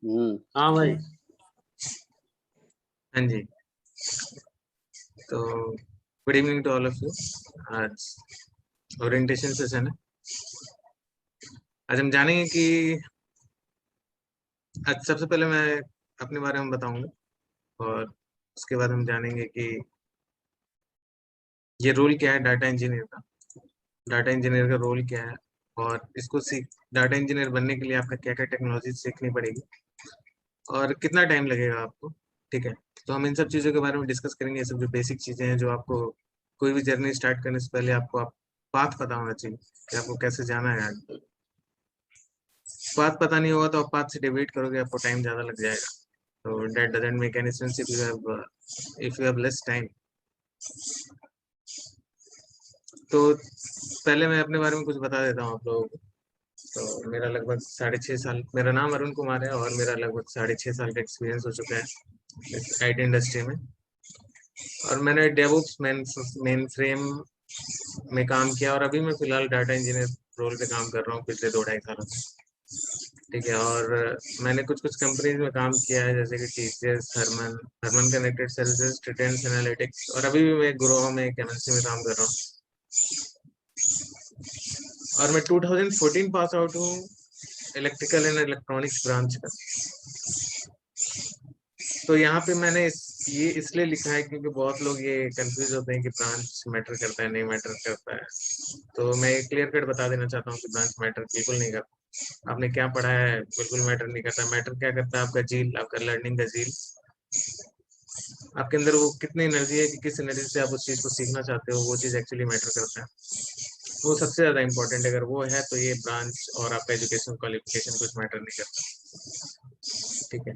हाँ भाई। हाँ जी। तो good evening to all of you. आज ओरिएंटेशन सेशन है। आज हम जानेंगे कि आज सबसे पहले मैं अपने बारे में बताऊंगा और उसके बाद हम जानेंगे कि ये रोल क्या है डाटा इंजीनियर का, डाटा इंजीनियर का रोल क्या है और इसको सीख डाटा इंजीनियर बनने के लिए आपका क्या क्या टेक्नोलॉजी सीखनी पड़ेगी और कितना टाइम लगेगा आपको। ठीक है, तो हम इन सब चीज़ों के बारे में डिस्कस करेंगे। ये सब जो बेसिक चीज़ें हैं जो आपको कोई भी जर्नी स्टार्ट करने से पहले आपको पाथ पता होना चाहिए कि आपको कैसे जाना है आगे। पाथ पता नहीं होगा तो आप पाथ से डिबेट करोगे, आपको टाइम ज़्यादा लग जाएगा। तो that doesn't make any sense if you have less time. तो पहले मैं अपने बारे में कुछ बता देता हूँ आप लोगों को। तो मेरा लगभग 6.5 साल, मेरा नाम अरुण कुमार है और मेरा लगभग 6.5 साल का एक्सपीरियंस हो चुका है इस आईटी इंडस्ट्री में। और मैंने डेवऑप्स मेन फ्रेम में काम किया और अभी मैं फिलहाल डाटा इंजीनियर रोल पे काम कर रहा हूँ पिछले 2-2.5 सालों से। ठीक है, और मैंने कुछ कुछ कंपनीज में काम किया है जैसे कि TCS, Harman, Harman connected services, Tredence analytics, और अभी भी मैं गुरुओं में एक एमएनसी में काम कर रहा हूँ। और मैं 2014 पास आउट हूँ इलेक्ट्रिकल एंड इलेक्ट्रॉनिक्स ब्रांच का। तो यहाँ पे मैंने ये इसलिए लिखा है क्योंकि बहुत लोग ये कंफ्यूज होते हैं कि ब्रांच मैटर करता है नहीं मैटर करता है। तो मैं क्लियर कट बता देना चाहता हूँ कि ब्रांच मैटर बिल्कुल नहीं करता। आपने क्या पढ़ा है बिल्कुल मैटर नहीं करता। मैटर क्या करता है? आपका जील, आपका लर्निंग का जील, आपके अंदर वो कितनी एनर्जी है कि किस एनर्जी से आप उस चीज को सीखना चाहते हो, वो चीज एक्चुअली मैटर करता है। वो सबसे ज्यादा इंपॉर्टेंट, अगर वो है तो ये ब्रांच और आपका एजुकेशन क्वालिफिकेशन कुछ मैटर नहीं करता। ठीक है,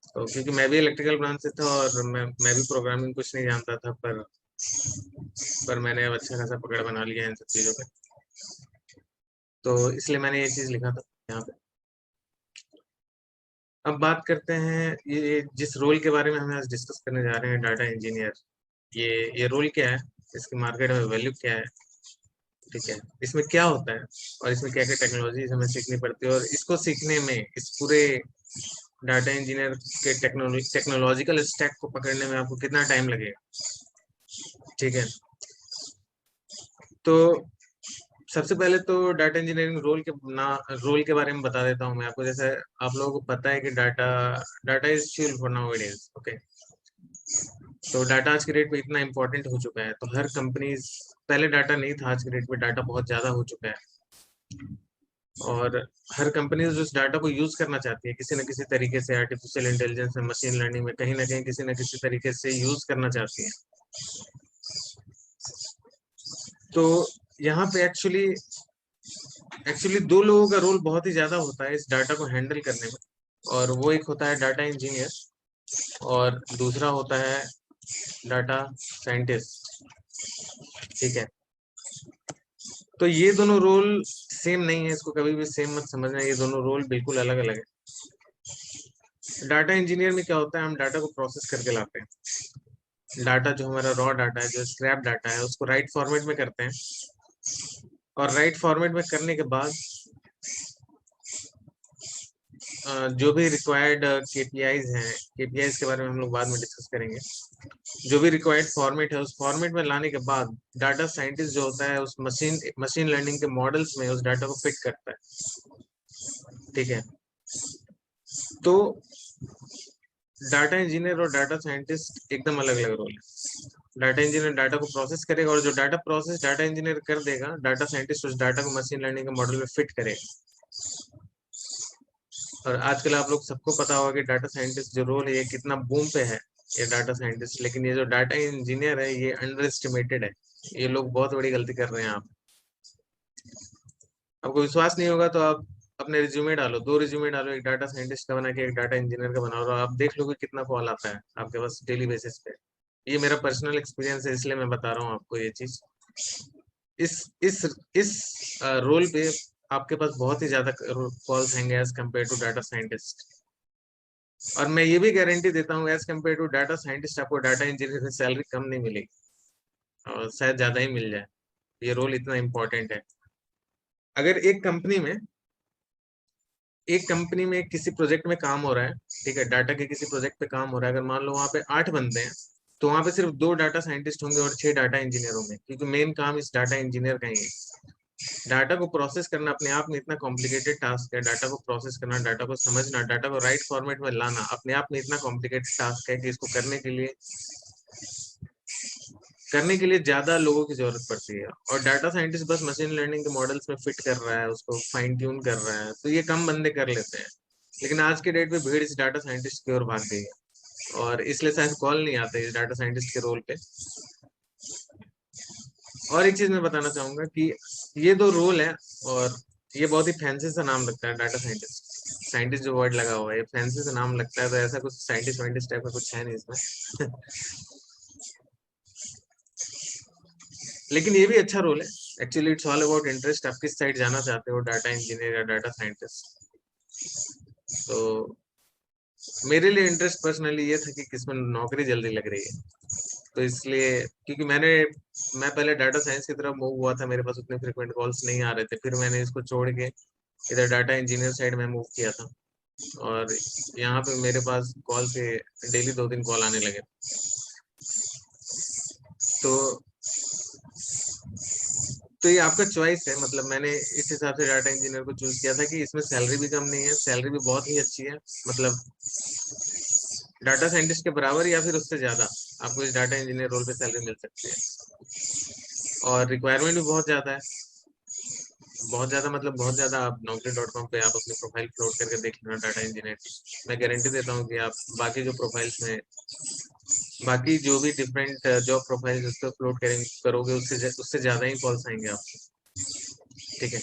तो क्योंकि मैं भी इलेक्ट्रिकल ब्रांच से था और मैं भी प्रोग्रामिंग कुछ नहीं जानता था, पर मैंने अब अच्छा खासा पकड़ बना लिया है इन सब चीज़ों पे। तो इसलिए मैंने ये चीज़ लिखा था यहाँ पे। अब बात करते हैं ये जिस रोल के बारे में हम आज डिस्कस करने जा रहे हैं, डाटा इंजीनियर। ये रोल क्या है, इसकी मार्केट में वैल्यू क्या है, ठीक है, इसमें क्या होता है और इसमें क्या क्या टेक्नोलॉजी हमें सीखनी पड़ती है, और इसको सीखने में इस पूरे डाटा इंजीनियर के टेक्नोलॉजिकल स्टैक को पकड़ने में आपको कितना टाइम लगेगा। ठीक है, तो सबसे पहले तो डाटा इंजीनियरिंग रोल के बारे में बता देता हूँ मैं आपको। जैसे आप लोगों को पता है कि data data is fuel for nowadays. Okay, तो डाटा आज के डेट में इतना इंपॉर्टेंट हो चुका है, तो हर कंपनीज, पहले डाटा नहीं था, आज के डेट में डाटा बहुत ज्यादा हो चुका है और हर कंपनी उस डाटा को यूज करना चाहती है किसी न किसी तरीके से। आर्टिफिशियल इंटेलिजेंस में, मशीन लर्निंग में, कहीं ना कहीं किसी न किसी तरीके से यूज करना चाहती है। तो यहाँ पे एक्चुअली दो लोगों का रोल बहुत ही ज्यादा होता है इस डाटा को हैंडल करने में, और वो एक होता है डाटा इंजीनियर और दूसरा होता है डाटा साइंटिस्ट। ठीक है, तो ये दोनों रोल सेम नहीं है, इसको कभी भी सेम मत समझना, ये दोनों रोल बिल्कुल अलग अलग है। डाटा इंजीनियर में क्या होता है, हम डाटा को प्रोसेस करके लाते हैं। डाटा जो हमारा रॉ डाटा है, जो स्क्रैप डाटा है, उसको राइट फॉर्मेट में करते हैं और राइट फॉर्मेट में करने के बाद जो भी रिक्वायर्ड केपीआईज हैं, केपीआईज के बारे में हम लोग बाद में डिस्कस करेंगे। जो भी रिक्वायर्ड फॉर्मेट है उस फॉर्मेट में लाने के बाद डाटा साइंटिस्ट जो होता है उस मशीन लर्निंग के मॉडल्स में उस डाटा को फिट करता है। ठीक है, तो डाटा इंजीनियर और डाटा साइंटिस्ट एकदम अलग अलग रोल है। डाटा इंजीनियर डाटा को प्रोसेस करेगा और जो डाटा प्रोसेस डाटा इंजीनियर कर देगा, डाटा साइंटिस्ट उस डाटा को मशीन लर्निंग के मॉडल में फिट करेगा। और आजकल आप लोग सबको पता होगा कि डाटा साइंटिस्ट जो रोल है ये कितना बूम पे है, ये डाटा साइंटिस्ट। लेकिन ये जो डाटा इंजीनियर है ये अंडर एस्टिमेटेड है। ये लोग बहुत बड़ी गलती कर रहे हैं। आपको विश्वास नहीं होगा तो आप अपने रिज्यूमे डालो, 2 रिज्यूमे डालो, एक डाटा साइंटिस्ट का बना के एक डाटा इंजीनियर का बनाओ, और आप देख लोगे कितना कॉल आता है आपके पास डेली बेसिस पे। ये मेरा पर्सनल एक्सपीरियंस है, इसलिए मैं बता रहा हूँ आपको ये चीज। इस इस इस रोल पे आपके पास बहुत ही ज्यादा कॉल्स आएंगे as compared to data scientist. और मैं ये भी गारंटी देता हूँ as compared to data scientist आपको डाटा इंजीनियर में सैलरी कम नहीं मिलेगी, और शायद ज्यादा ही मिल जाए। ये रोल इतना इंपॉर्टेंट है। अगर एक कंपनी में एक कंपनी में किसी प्रोजेक्ट में काम हो रहा है, ठीक है, डाटा के किसी प्रोजेक्ट पे काम हो रहा है, अगर मान लो वहाँ पे 8 बंदे हैं, तो वहाँ पे सिर्फ 2 डाटा साइंटिस्ट होंगे और 6 डाटा इंजीनियर होंगे, क्योंकि मेन काम इस डाटा इंजीनियर का ही है। डाटा को प्रोसेस करना अपने आप में इतना कॉम्प्लिकेटेड टास्क है, डाटा को प्रोसेस करना, डाटा को समझना, डाटा को राइट फॉर्मेट में लाना अपने आप में इतना कॉम्प्लिकेटेड टास्क है कि इसको करने के लिए ज्यादा लोगों की जरूरत पड़ती है। और डाटा साइंटिस्ट बस मशीन लर्निंग के मॉडल्स में फिट कर रहा है, उसको फाइन ट्यून कर रहा है, तो ये कम बंदे कर लेते हैं। लेकिन आज के डेट में भीड़ इस डाटा साइंटिस्ट की ओर भाग गई है, और इसलिए शायद कॉल नहीं आते इस डाटा साइंटिस्ट के रोल पे। और एक चीज मैं बताना चाहूंगा कि ये 2 रोल है, और ये बहुत ही फैंसी सा नाम लगता है, डाटा साइंटिस्ट। साइंटिस्ट जो वर्ड लगा हुआ है, ये फैंसी सा नाम लगता है, तो ऐसा कुछ साइंटिस्ट वाइंटिस्ट टाइप का कुछ है नहीं इसमें। लेकिन ये भी अच्छा रोल है। Actually it's all about interest, आप किस साइड जाना चाहते हो, डाटा इंजीनियर या डाटा साइंटिस्ट। तो मेरे लिए इंटरेस्ट पर्सनली ये था कि किसमें नौकरी जल्दी लग रही है, तो इसलिए, क्योंकि मैं पहले डाटा साइंस की तरफ मूव हुआ था, मेरे पास उतने फ्रिक्वेंट कॉल्स नहीं आ रहे थे, फिर मैंने इसको छोड़ के इधर डाटा इंजीनियर साइड में मूव किया था, और यहाँ पे मेरे पास कॉल के डेली 2-3 कॉल आने लगे। तो तो ये आपका चॉइस है, मतलब मैंने इस हिसाब से डाटा इंजीनियर को चूज किया था कि इसमें सैलरी भी कम नहीं है, सैलरी भी बहुत ही अच्छी है, मतलब डाटा साइंटिस्ट के बराबर या फिर उससे ज्यादा आपको इस डाटा इंजीनियर रोल पे सैलरी मिल सकती है। और रिक्वायरमेंट भी बहुत ज्यादा है, बहुत ज्यादा, मतलब बहुत ज्यादा। आप naukri.com पे आप अपनी प्रोफाइल फ्लोट करके देख लेना डाटा इंजीनियर की, मैं गारंटी देता हूँ कि आप बाकी जो प्रोफाइल्स में, बाकी जो भी डिफरेंट जॉब प्रोफाइल उस पर फ्लोट करोगे, उससे ज्यादा ही कॉल्स आएंगे आपको, ठीक है।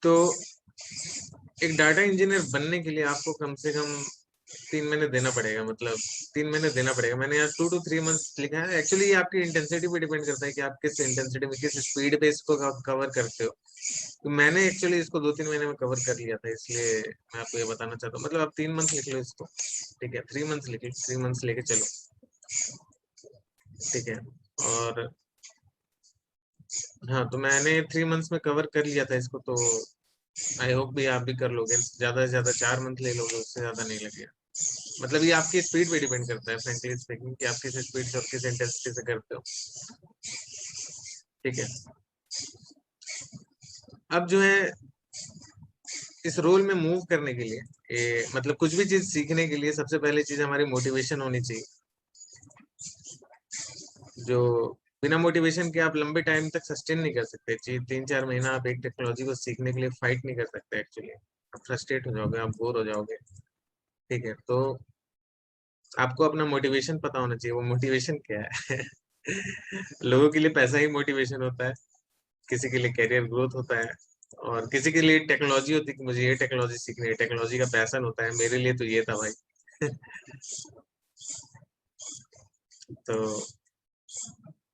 तो एक डाटा इंजीनियर बनने के लिए आपको कम से कम 3 महीने देना पड़ेगा, मतलब 3 महीने देना पड़ेगा। मैंने यहाँ 2 to 3 months लिखा है। एक्चुअली ये आपकी इंटेंसिटी पे डिपेंड करता है कि आप किस इंटेंसिटी में, किस स्पीड पे इसको कवर करते हो। तो मैंने एक्चुअली इसको 2-3 महीने में कवर कर लिया था, इसलिए मैं आपको ये बताना चाहता हूँ। मतलब आप 3 मंथ लिख लो इसको, ठीक है, 3 मंथ्स लिख लो, 3 मंथ्स लेके चलो, ठीक है। और हाँ, तो मैंने 3 मंथ्स में कवर कर लिया था इसको, तो आई होप भी आप भी कर लोगे, ज्यादा से ज्यादा 4 मंथ ले लोगे, उससे ज्यादा नहीं लगेगा। मतलब ये आपकी स्पीड पे डिपेंड करता है, फ्रेंकली स्पीकिंग, कि आप किस स्पीड से और किस इंटेंसिटी से करते हो, ठीक है। अब जो है, इस रोल में मूव करने के लिए, मतलब कुछ भी चीज सीखने के लिए सबसे पहली चीज हमारी मोटिवेशन होनी चाहिए। जो बिना मोटिवेशन के आप लंबे टाइम तक सस्टेन नहीं कर सकते, 3-4 महीना आप एक टेक्नोलॉजी को सीखने के लिए फाइट नहीं कर सकते एक्चुअली, आप फ्रस्ट्रेट हो जाओगे, आप बोर हो जाओगे, ठीक है। तो आपको अपना मोटिवेशन पता होना चाहिए, वो मोटिवेशन क्या है। लोगों के लिए पैसा ही मोटिवेशन होता है, किसी के लिए कैरियर ग्रोथ होता है, और किसी के लिए टेक्नोलॉजी होती है कि मुझे ये टेक्नोलॉजी सीखनी है, टेक्नोलॉजी का पैशन होता है। मेरे लिए तो ये था भाई। तो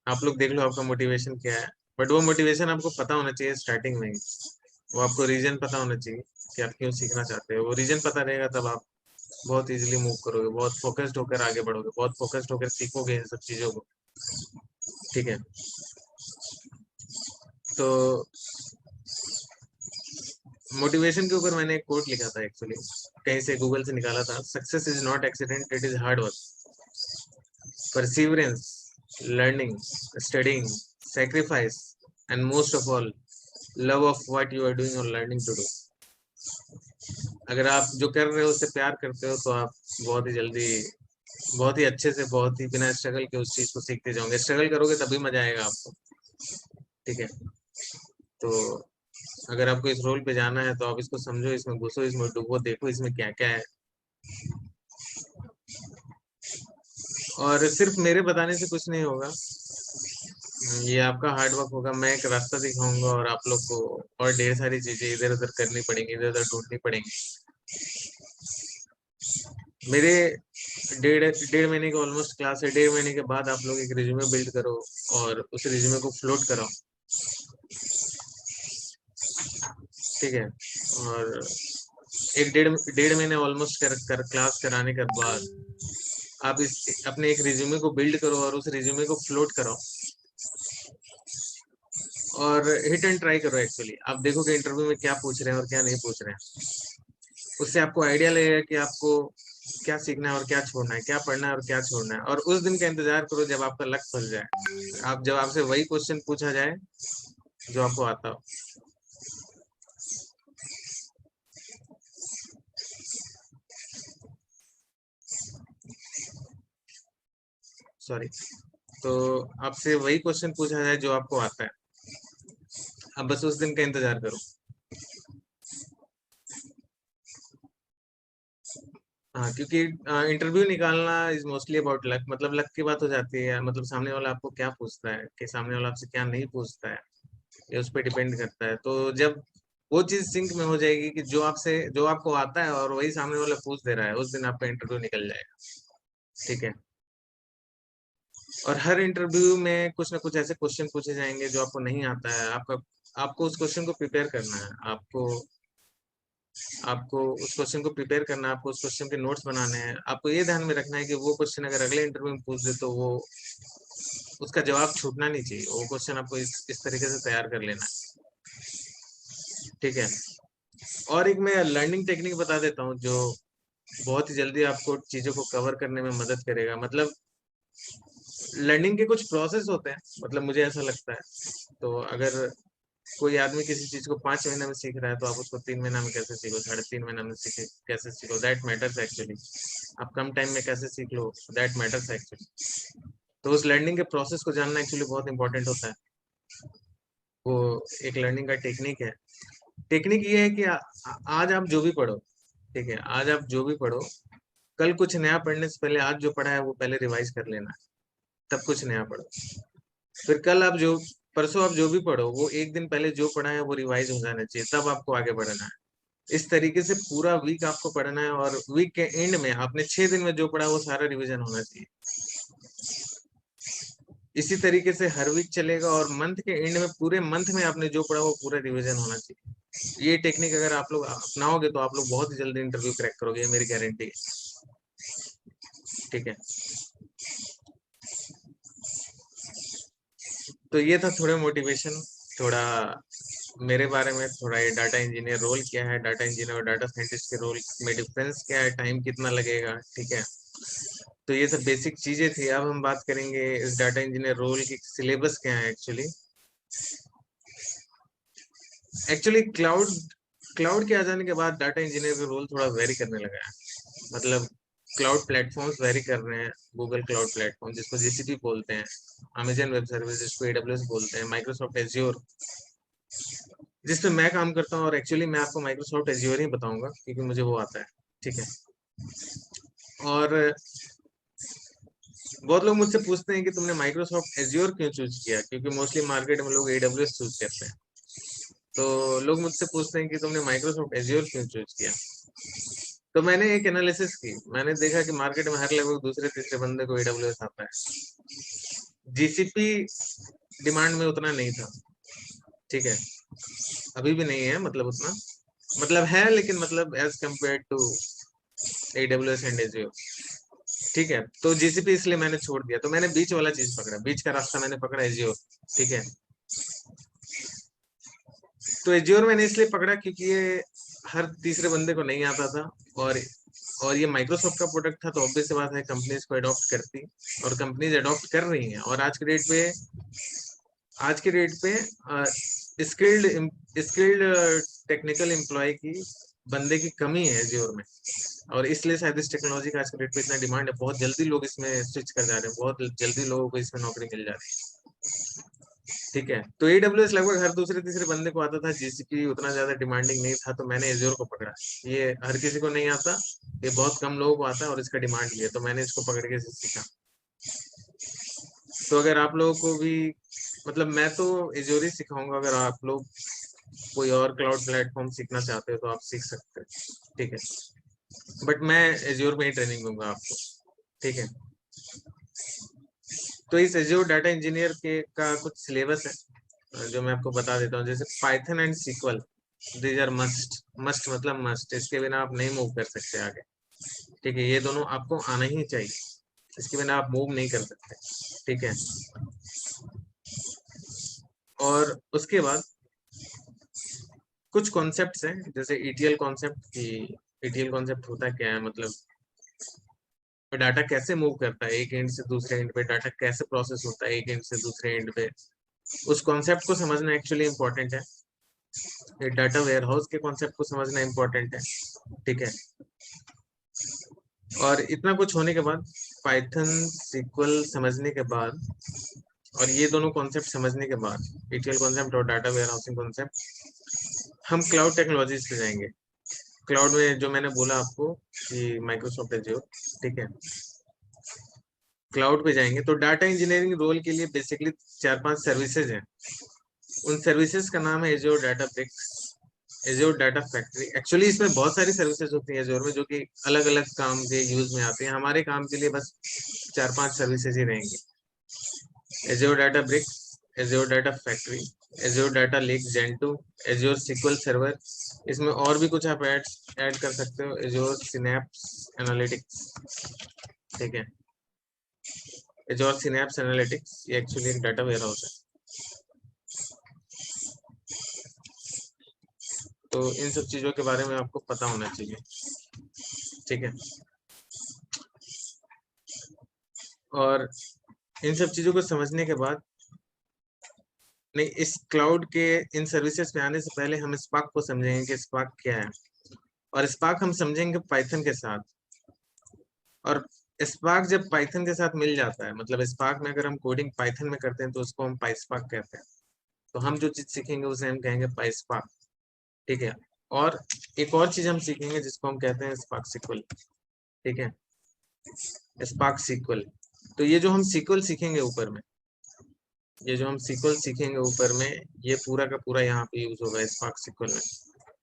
आप लोग देख लो आपका मोटिवेशन क्या है, बट वो मोटिवेशन आपको पता होना चाहिए स्टार्टिंग में ही। वो आपको रीजन पता होना चाहिए कि आप क्यों सीखना चाहते हो, वो रीजन पता रहेगा तब आप बहुत इजीली मूव करोगे, बहुत फोकस्ड होकर आगे बढ़ोगे, बहुत फोकस्ड होकर सीखोगे इन सब चीजों को, ठीक है। तो मोटिवेशन के ऊपर मैंने एक कोट लिखा था एक्चुअली, कहीं से गूगल से निकाला था, success is not accident, it is hard work, perseverance, learning, studying, sacrifice, and most of all love of what you are doing or learning to do। अगर आप जो कर रहे हो उससे प्यार करते हो, तो आप बहुत ही जल्दी, बहुत ही अच्छे से, बहुत ही बिना स्ट्रगल के उस चीज को सीखते जाओगे। स्ट्रगल करोगे तभी मजा आएगा आपको, ठीक है। तो अगर आपको इस रोल पे जाना है, तो आप इसको समझो, इसमें घुसो, इसमें डूबो, देखो इसमें क्या क्या है। और सिर्फ मेरे बताने से कुछ नहीं होगा, ये आपका हार्ड वर्क होगा। मैं एक रास्ता दिखाऊंगा, और आप लोग को और ढेर सारी चीजें इधर उधर करनी पड़ेंगी, इधर उधर ढूंढनी पड़ेंगी। मेरे डेढ़ डेढ़ महीने का ऑलमोस्ट क्लास है, 1.5 महीने के बाद आप लोग एक रिज्यूमे बिल्ड करो, और उस रिज्यूमे को फ्लोट कराओ, ठीक है। और एक डेढ़ महीने ऑलमोस्ट कर क्लास कराने के बाद आप इस अपने एक रिज्यूमे को बिल्ड करो, और उस रिज्यूमे को फ्लोट कराओ, और हिट एंड ट्राई करो। एक्चुअली आप देखो कि इंटरव्यू में क्या पूछ रहे हैं और क्या नहीं पूछ रहे हैं, उससे आपको आइडिया लगेगा कि आपको क्या सीखना है और क्या छोड़ना है, क्या पढ़ना है और क्या छोड़ना है। और उस दिन का इंतजार करो जब आपका लक खुल जाए, आप जब आपसे वही क्वेश्चन पूछा जाए जो आपको आता हो। सॉरी। तो आपसे वही क्वेश्चन पूछा जाए जो आपको आता है, अब बस उस दिन का इंतजार करो। हाँ, क्योंकि इंटरव्यू निकालना इज मोस्टली अबाउट लक, मतलब लक की बात हो जाती है, मतलब सामने वाला आपको क्या पूछता है कि सामने वाला आपसे क्या नहीं पूछता है, ये उस पर डिपेंड करता है। तो जब वो चीज सिंक में हो जाएगी कि जो आपको आता है और वही सामने वाला पूछ दे रहा है, उस दिन आपका इंटरव्यू निकल जाएगा। ठीक है। और हर इंटरव्यू में कुछ ना कुछ ऐसे क्वेश्चन पूछे जाएंगे जो आपको नहीं आता है, आपका आपको उस क्वेश्चन को प्रिपेयर करना है। आपको उस क्वेश्चन को प्रिपेयर करना है, आपको उस क्वेश्चन के नोट्स बनाने हैं। आपको ये ध्यान में रखना है कि वो क्वेश्चन अगर अगले इंटरव्यू में पूछ दे तो वो उसका जवाब छूटना नहीं चाहिए, वो क्वेश्चन आपको इस तरीके से तैयार कर लेना है। ठीक है। और एक मैं लर्निंग टेक्निक बता देता हूँ जो बहुत ही जल्दी आपको चीजों को कवर करने में मदद करेगा। मतलब लर्निंग के कुछ प्रोसेस होते हैं, मतलब मुझे ऐसा लगता है। तो अगर कोई आदमी किसी चीज को 5 महीने में सीख रहा है, तो आप उसको 3 महीना में कैसे सीखो, 3.5 महीना में सीखे कैसे सीखो, दैट मैटर्स एक्चुअली। आप कम टाइम में कैसे सीख लो, दैट मैटर्स एक्चुअली। तो उस लर्निंग के प्रोसेस को जानना एक्चुअली बहुत इंपॉर्टेंट होता है। वो एक लर्निंग का टेक्निक है। टेक्निक ये है कि आज आप जो भी पढ़ो, ठीक है, आज आप जो भी पढ़ो, कल कुछ नया पढ़ने से पहले आज जो पढ़ा है वो पहले रिवाइज कर लेना है, तब कुछ नया पढ़ो। फिर कल आप जो परसों आप जो भी पढ़ो, वो एक दिन पहले जो पढ़ा है वो रिवाइज हो जाना चाहिए, तब आपको आगे बढ़ना है। इस तरीके से पूरा वीक आपको पढ़ना है, और वीक के एंड में आपने 6 दिन में जो पढ़ा वो सारा रिवीजन होना चाहिए। इसी तरीके से हर वीक चलेगा, और मंथ के एंड में पूरे मंथ में आपने जो पढ़ा वो पूरा रिवीजन होना चाहिए। ये टेक्निक अगर आप लोग अपनाओगे तो आप लोग बहुत ही जल्दी इंटरव्यू क्रैक करोगे, ये मेरी गारंटी है। ठीक है। तो ये था थोड़ा मोटिवेशन, थोड़ा मेरे बारे में, थोड़ा ये डाटा इंजीनियर रोल क्या है, डाटा इंजीनियर और डाटा साइंटिस्ट के रोल में डिफरेंस क्या है, टाइम कितना लगेगा। ठीक है। तो ये सब बेसिक चीजें थी। अब हम बात करेंगे इस डाटा इंजीनियर रोल की सिलेबस क्या है। एक्चुअली क्लाउड के आ जाने के बाद डाटा इंजीनियर का रोल थोड़ा वेरी करने लगा है। मतलब क्लाउड प्लेटफॉर्म्स वेरी कर रहे हैं। गूगल क्लाउड प्लेटफॉर्म जिसको जीसीपी बोलते हैं, अमेजन वेब सर्विस जिसको एडब्ल्यूएस बोलते हैं, माइक्रोसॉफ्ट एज्योर जिस पे मैं काम करता हूँ। और एक्चुअली मैं आपको माइक्रोसॉफ्ट एज्योर ही बताऊंगा क्योंकि मुझे वो आता है। ठीक है। और बहुत लोग मुझसे पूछते हैं कि तुमने माइक्रोसॉफ्ट एज्योर क्यों चूज किया, क्योंकि मोस्टली मार्केट में लोग एडब्ल्यूएस चूज करते हैं। तो लोग मुझसे पूछते हैं कि तुमने माइक्रोसॉफ्ट एज्योर क्यों चूज किया। तो मैंने एक एनालिसिस की, मैंने देखा कि मार्केट में हर लगभग दूसरे तीसरे बंदे को एडब्ल्यूएस आता है। जीसीपी डिमांड में उतना नहीं था। ठीक है। अभी भी नहीं है, मतलब उतना, मतलब है लेकिन मतलब as compared to AWS and Azure. ठीक है। तो जीसीपी इसलिए मैंने छोड़ दिया, तो मैंने बीच वाला चीज पकड़ा, बीच का रास्ता मैंने पकड़ा एज्योर। ठीक है। तो एज्योर मैंने इसलिए पकड़ा क्योंकि ये हर तीसरे बंदे को नहीं आता था, और ये माइक्रोसॉफ्ट का प्रोडक्ट था, तो ऑब्वियस सी बात है कंपनीज को अडॉप्ट करती, और कंपनीज अडॉप्ट कर रही हैं। और आज के डेट पे स्किल्ड टेक्निकल एम्प्लॉय की बंदे की कमी है एज्योर में। और इसलिए शायद इस टेक्नोलॉजी का आज के डेट पे इतना डिमांड है, बहुत जल्दी लोग इसमें स्विच कर जा रहे हैं, बहुत जल्दी लोगों को इसमें नौकरी मिल जा रही है। ठीक है। तो एडब्ल्यूएस लगभग हर दूसरे तीसरे बंदे को आता था, जीसीपी उतना ज्यादा डिमांडिंग नहीं था, तो मैंने एज्योर को पकड़ा। ये हर किसी को नहीं आता, ये बहुत कम लोगों को आता है, और इसका डिमांड भी है, तो मैंने इसको पकड़ के इसे सीखा। तो अगर आप लोगों को भी, मतलब मैं तो एज्योर ही सिखाऊंगा, अगर आप लोग कोई और क्लाउड प्लेटफॉर्म सीखना चाहते हो तो आप सीख सकते हैं। ठीक है। बट मैं एज्योर में ही ट्रेनिंग दूंगा आपको। ठीक है। तो इस एज्योर डाटा इंजीनियर के का कुछ सिलेबस है जो मैं आपको बता देता हूँ। जैसे Python and SQL, these are must. Must मतलब मस्ट, इसके बिना आप नहीं मूव कर सकते आगे। ठीक है। ये दोनों आपको आना ही चाहिए, इसके बिना आप मूव नहीं कर सकते। ठीक है। और उसके बाद कुछ कॉन्सेप्ट्स हैं जैसे ईटीएल कॉन्सेप्ट की। ईटीएल कॉन्सेप्ट होता क्या है, मतलब डाटा कैसे मूव करता है एक एंड से दूसरे एंड पे, डाटा कैसे प्रोसेस होता है एक एंड से दूसरे एंड पे, उस कॉन्सेप्ट को समझना एक्चुअली इम्पोर्टेंट है। ये डाटा वेयर हाउस के कॉन्सेप्ट को समझना इम्पोर्टेंट है, ठीक है। और इतना कुछ होने के बाद, पाइथन सीक्वल समझने के बाद और ये दोनों कॉन्सेप्ट समझने के बाद, ईटीएल कॉन्सेप्ट और डाटा वेयर हाउसिंग कॉन्सेप्ट, हम क्लाउड टेक्नोलॉजीज पे जाएंगे। क्लाउड में जो मैंने बोला आपको कि माइक्रोसॉफ्ट एज्योर, ठीक है, क्लाउड पे जाएंगे तो डाटा इंजीनियरिंग रोल के लिए बेसिकली 4-5 सर्विसेज हैं। उन सर्विसेज का नाम है Azure Databricks, Azure data factory. Actually इसमें बहुत सारी सर्विसेज होती हैं एज्योर में जो कि अलग अलग काम के यूज में आते हैं। हमारे काम के लिए बस 4-5 सर्विसेज ही रहेंगी। Azure Databricks, Azure data factory, Azure data lake gen 2, Azure SQL server. इसमें और भी कुछ आप ऐड कर सकते हो, एज्योर सिनैप्स एनालिटिक्स, ठीक है। एज्योर सिनैप्स एनालिटिक्स ये एक्चुअली एक डाटा वेयरहाउस है। तो इन सब चीजों के बारे में आपको पता होना चाहिए, ठीक है। और इन सब चीजों को समझने के बाद, नहीं, इस क्लाउड के इन सर्विसेज पे आने से पहले हम स्पार्क को समझेंगे कि स्पार्क क्या है, और स्पार्क हम समझेंगे पाइथन के साथ। और स्पार्क जब पाइथन के साथ मिल जाता है, मतलब स्पार्क में अगर हम कोडिंग पाइथन में करते हैं तो उसको हम पाइस्पार्क कहते हैं। तो हम जो चीज सीखेंगे उसे हम कहेंगे पाइस्पार्क, ठीक है। और एक और चीज हम सीखेंगे जिसको हम कहते हैं स्पार्क सिक्वल, ठीक है, स्पार्क सिक्वल। तो ये जो हम सिक्वल सीखेंगे ऊपर में, ये जो हम सिक्वल सीखेंगे ऊपर में, ये पूरा का पूरा यहाँ पे यूज होगा स्पार्क सिक्वल में,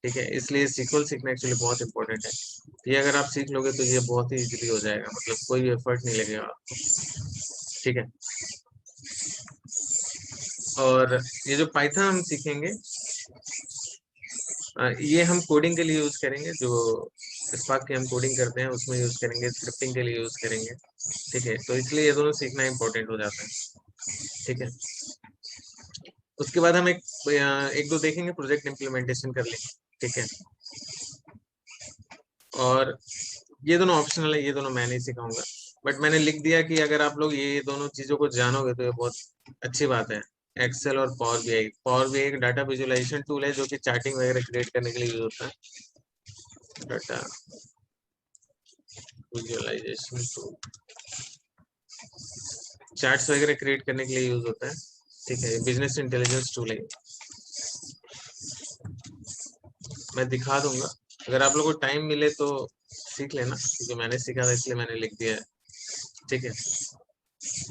ठीक है। इसलिए सिक्वल सीखना एक्चुअली बहुत इंपॉर्टेंट है। ये अगर आप सीख लोगे तो ये बहुत ही इजीली हो जाएगा, मतलब कोई भी एफर्ट नहीं लगेगा आपको, ठीक है। और ये जो पाइथन हम सीखेंगे, ये हम कोडिंग के लिए यूज करेंगे। जो स्पार्क की हम कोडिंग करते हैं उसमें यूज करेंगे, स्क्रिप्टिंग के लिए यूज करेंगे, ठीक है। तो इसलिए ये दोनों सीखना इंपॉर्टेंट हो जाता है, ठीक है। उसके बाद हम एक दो देखेंगे, प्रोजेक्ट इम्प्लीमेंटेशन कर लेंगे, ठीक है। और ये दोनों ऑप्शनल है, ये दोनों मैं नहीं सिखाऊंगा, बट मैंने लिख दिया कि अगर आप लोग ये दोनों चीजों को जानोगे तो ये बहुत अच्छी बात है। एक्सेल और पावर बीआई। पावर बीआई एक डाटा विजुअलाइजेशन टूल है जो कि चार्टिंग वगैरह क्रिएट करने के लिए यूज होता है। डाटा विजुअलाइजेशन टूल चार्ट्स वगैरह क्रिएट करने के लिए यूज होता है, ठीक है। बिजनेस इंटेलिजेंस टूल है, मैं दिखा दूंगा। अगर आप लोगों को टाइम मिले तो सीख लेना, क्योंकि मैंने सीखा था इसलिए मैंने लिख दिया है, ठीक है।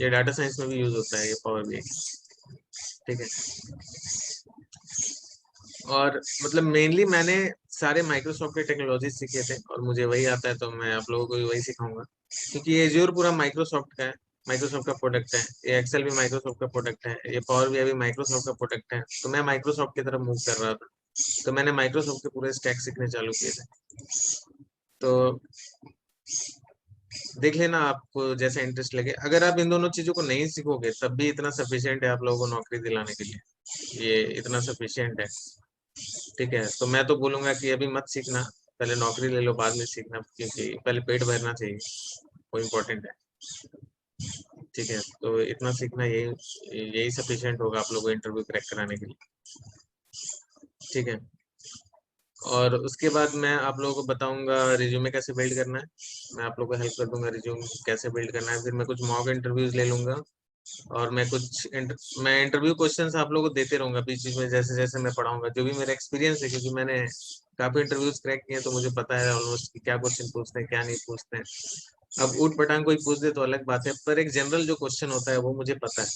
ये डाटा साइंस में भी यूज होता है ये पावर बीआई, ठीक है। और मतलब मेनली मैंने सारे माइक्रोसॉफ्ट के टेक्नोलॉजी सीखे थे और मुझे वही आता है, तो मैं आप लोगों को भी वही सिखाऊंगा, क्योंकि ये एज्योर पूरा माइक्रोसॉफ्ट का है, माइक्रोसॉफ्ट का प्रोडक्ट है। ये एक्सेल भी माइक्रोसॉफ्ट का प्रोडक्ट है, ये पावर बीआई भी माइक्रोसॉफ्ट का प्रोडक्ट है। तो मैं माइक्रोसॉफ्ट की तरफ मूव कर रहा था, तो मैंने माइक्रोसॉफ्ट के पूरे स्टैक सीखने चालू किए थे। तो देख लेना आपको जैसे इंटरेस्ट लगे। अगर आप इन दोनों चीजों को नहीं सीखोगे तब भी इतना सफिशिएंट है आप लोगों को नौकरी दिलाने के लिए, ये इतना सफिशिएंट है, ठीक है। तो मैं तो बोलूंगा कि अभी मत सीखना, पहले नौकरी ले लो बाद में सीखना, क्योंकि पहले पेट भरना चाहिए, वो इम्पोर्टेंट है, ठीक है। तो इतना सीखना यही यही सफिशिएंट होगा आप लोगों को इंटरव्यू क्रैक कराने के लिए, ठीक है। और उसके बाद मैं आप लोगों को बताऊंगा रिज्यूमे कैसे बिल्ड करना है। मैं आप लोगों को हेल्प कर दूंगा रिज्यूमे कैसे बिल्ड करना है। फिर मैं कुछ मॉक इंटरव्यूज ले लूंगा, और मैं मैं इंटरव्यू क्वेश्चंस आप लोगों को देते रहूंगा बीच बीच में, जैसे जैसे मैं पढ़ाऊंगा, जो भी मेरा एक्सपीरियंस है, क्योंकि मैंने काफी इंटरव्यूज क्रैक किए हैं तो मुझे पता है ऑलमोस्ट कि क्या क्वेश्चन पूछते हैं क्या नहीं पूछते हैं। अब ऊट पटांग कोई पूछ दे तो अलग बात है, पर एक जनरल जो क्वेश्चन होता है वो मुझे पता है,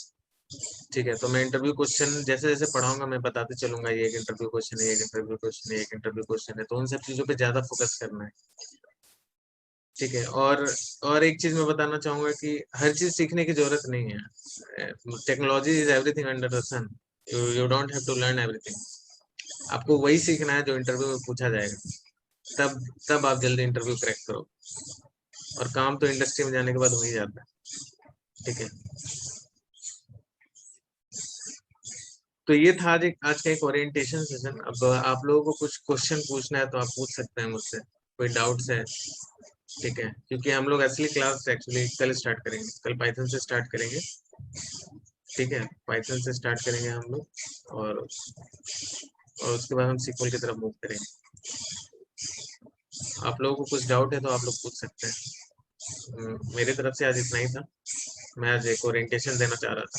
ठीक है। तो मैं इंटरव्यू क्वेश्चन जैसे जैसे पढ़ाऊंगा मैं बताते चलूंगा, ये एक इंटरव्यू क्वेश्चन है, एक इंटरव्यू क्वेश्चन है, एक इंटरव्यू क्वेश्चन है। तो उन सब चीजों पे ज्यादा फोकस करना है, ठीक है। और एक चीज मैं बताना चाहूंगा कि हर चीज सीखने की जरूरत नहीं है। Technology is everything under the sun, you don't have to learn everything. आपको वही सीखना है जो इंटरव्यू में पूछा जाएगा, तब आप जल्दी इंटरव्यू क्रैक करो। और काम तो इंडस्ट्री में जाने के बाद हो ही जाता है, ठीक है। तो ये था आज का एक ओरिएंटेशन सेशन। अब आप लोगों को कुछ क्वेश्चन पूछना है तो आप पूछ सकते हैं मुझसे, कोई डाउट्स है? ठीक है, क्योंकि हम लोग असली क्लास एक्चुअली कल स्टार्ट करेंगे, कल पाइथन से स्टार्ट करेंगे। ठीक है, पाइथन से स्टार्ट करेंगे हम लोग, और उसके बाद हम सीक्वल की तरफ मूव करेंगे। आप लोगों को कुछ डाउट है तो आप लोग पूछ सकते हैं। मेरी तरफ से आज इतना ही था। मैं आज एक ओरिएंटेशन देना चाह रहा था।